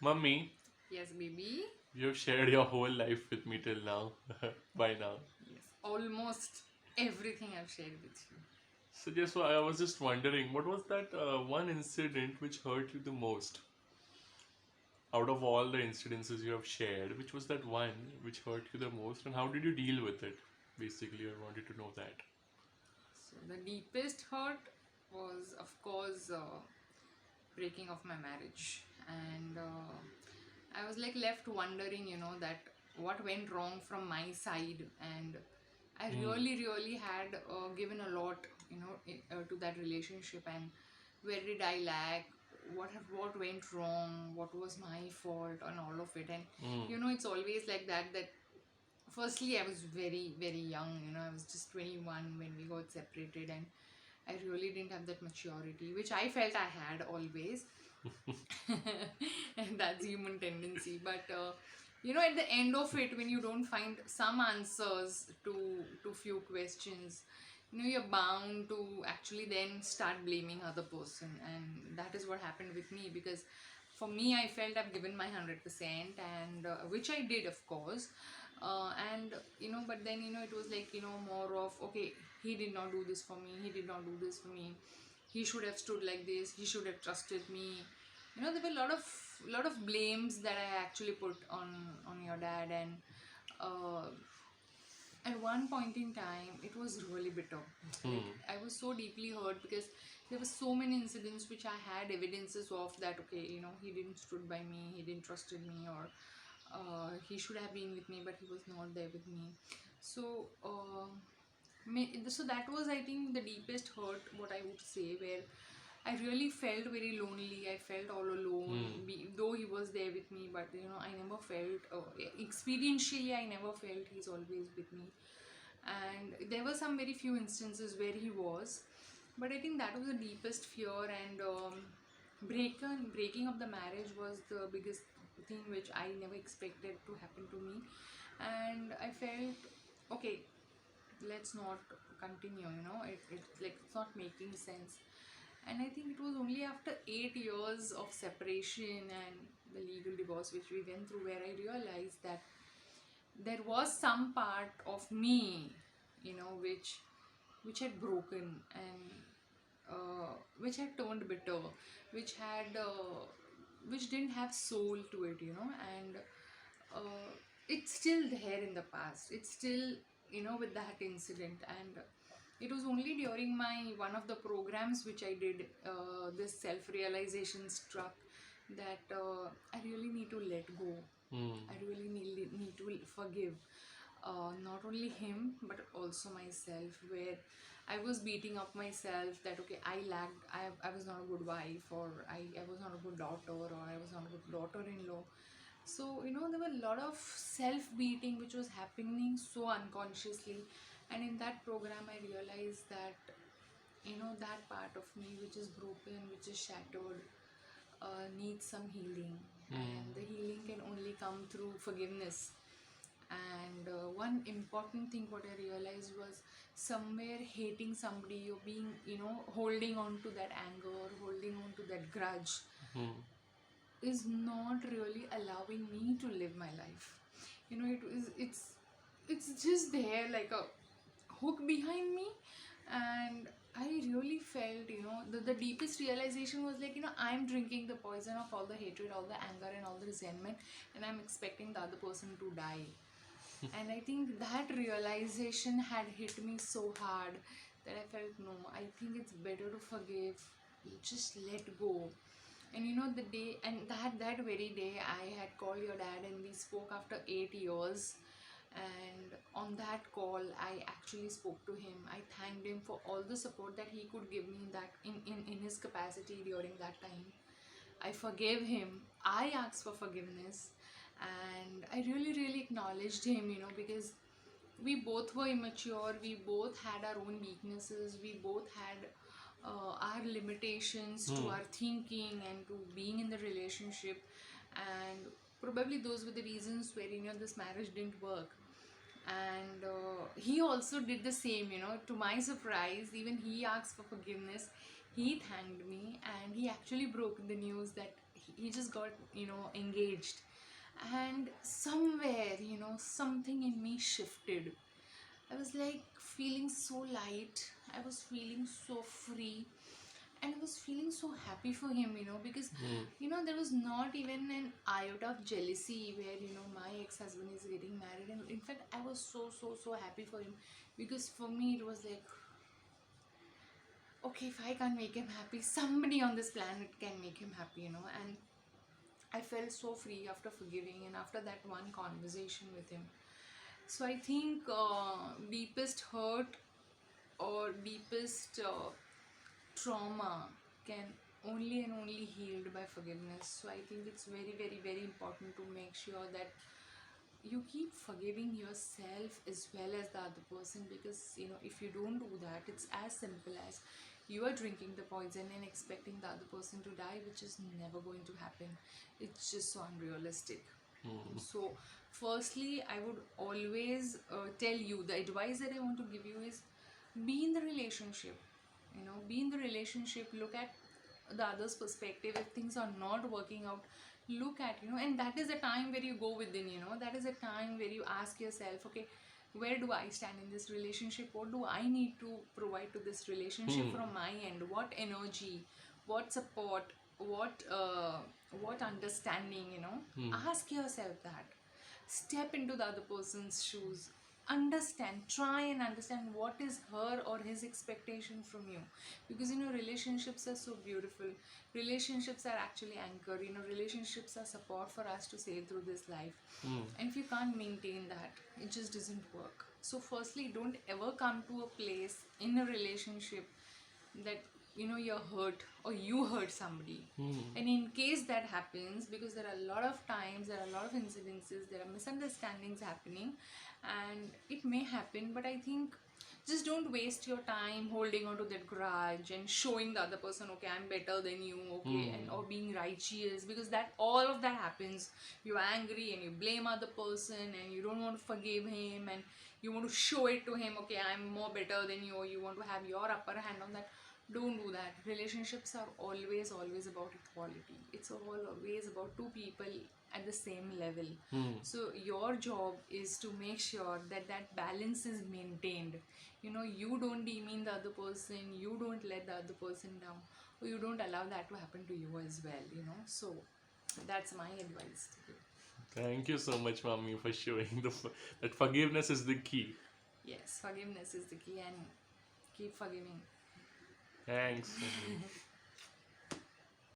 Mummy, Yes, baby. you've shared your whole life with me till now. By now. Yes, almost everything I've shared with you. So just I was just wondering, what was that one incident which hurt you the most? Out of all the incidences you have shared, which was that one which hurt you the most, and how did you deal with it? Basically, I wanted to know that. So the deepest hurt was, of course, breaking of my marriage, and I was like left wondering, that what went wrong from my side, and I Hmm. really had given a lot, to that relationship, and where did I lack? What went wrong? What was my fault? And all of it, and Hmm. it's always like that. That firstly, I was very young. I was just 21 when we got separated, and I really didn't have that maturity, which I felt I had always. And that's human tendency. But at the end of it, when you don't find some answers to few questions, you're bound to actually then start blaming other person, and that is what happened with me. Because for me, I felt I've given my 100%, and which I did, of course. And but then it was like, more of, okay, he did not do this for me, he did not do this for me, he should have stood like this, he should have trusted me. There were a lot of blames that I actually put on your dad. And uh, at one point in time, it was really bitter. Like, Hmm. I was so deeply hurt because there were so many incidents which I had evidences of, that okay, he didn't stood by me, he didn't trusted me, or he should have been with me, but he was not there with me. So so that was, I think, the deepest hurt, what I would say, where I really felt very lonely. I felt all Hmm. alone, though he was there with me. But I never felt, experientially, I never felt he's always with me. And there were some very few instances where he was, but I think that was the deepest fear. And breaking of the marriage was the biggest thing which I never expected to happen to me. And I felt, okay, let's not continue. It's like it's not making sense. And I think it was only after 8 years of separation and the legal divorce which we went through, where I realized that there was some part of me, which had broken, and which had turned bitter, which had which didn't have soul to it. And uh, it's still there in the past. It's still, with that incident. And it was only during my one of the programs which I did, this self realization struck, that I really need to let go. Hmm. I really need to forgive, not only him but also myself, where I was beating up myself that okay, I lacked, I was not a good wife, or I was not a good daughter, or I was not a good daughter-in-law. So there were a lot of self-beating which was happening so unconsciously. And in that program, I realized that that part of me which is broken, which is shattered, needs some healing. Hmm. And the healing can only come through forgiveness. And one important thing what I realized was, somewhere hating somebody, or being, holding on to that anger, holding on to that grudge, Hmm. is not really allowing me to live my life. It's just there like a hook behind me. And I really felt, the deepest realization was like, I'm drinking the poison of all the hatred, all the anger, and all the resentment, and I'm expecting the other person to die. And I think that realization had hit me so hard that I felt, no, I think it's better to forgive, just let go. And the day, and that very day, I had called your dad, and we spoke after 8 years. And on that call, I actually spoke to him. I thanked him for all the support that he could give me in that in his capacity during that time. I forgave him. I asked for forgiveness, and I really acknowledged him, because we both were immature, we both had our own weaknesses, we both had our limitations to Hmm. our thinking and to being in the relationship. And probably those were the reasons where this marriage didn't work. And he also did the same. To my surprise, even he asked for forgiveness, he thanked me, and he actually broke the news that he just got, engaged. And somewhere, something in me shifted. I was like feeling so light. I was feeling so free. And I was feeling so happy for him, because, Hmm. there was not even an iota of jealousy where, my ex husband is getting married. And in fact, I was so, so, so happy for him, because for me, it was like, okay, if I can't make him happy, somebody on this planet can make him happy, And I felt so free after forgiving and after that one conversation with him. So I think deepest hurt or deepest trauma can only and only healed by forgiveness. So I think it's very, very, very important to make sure that you keep forgiving yourself as well as the other person, because if you don't do that, it's as simple as you are drinking the poison and expecting the other person to die, which is never going to happen. It's just so unrealistic. Hmm. So firstly, I would always tell you, the advice that I want to give you is, be in the relationship, be in the relationship, look at the other's perspective. If things are not working out, look at, and that is the time where you go within, that is a time where you ask yourself, okay, where do I stand in this relationship? What do I need to provide to this relationship Hmm. from my end? What energy, what support, what understanding, Hmm. ask yourself that. Step into the other person's shoes, understand, try and understand what is her or his expectation from you, because relationships are so beautiful. Relationships are actually anchor, relationships are support for us to sail through this life. Hmm. And if you can't maintain that, it just doesn't work. So firstly, don't ever come to a place in a relationship that you're hurt or you hurt somebody. Hmm. And in case that happens, because there are a lot of times, there are a lot of incidences, there are misunderstandings happening, and it may happen, but I think just don't waste your time holding on to that grudge and showing the other person, okay, I'm better than you, okay, and Hmm. or being righteous, because that all of that happens. You're angry and you blame other person and you don't want to forgive him, and you want to show it to him, okay, I'm more better than you, or you want to have your upper hand on that. Don't do that. Relationships are always about equality. It's always about two people at the same level. Hmm. So your job is to make sure that that balance is maintained. You don't demean the other person, you don't let the other person down, or you don't allow that to happen to you as well. So that's my advice to you. Thank you so much, Mommy, for showing that forgiveness is the key. Yes, forgiveness is the key, and keep forgiving. Thanks, Mommy.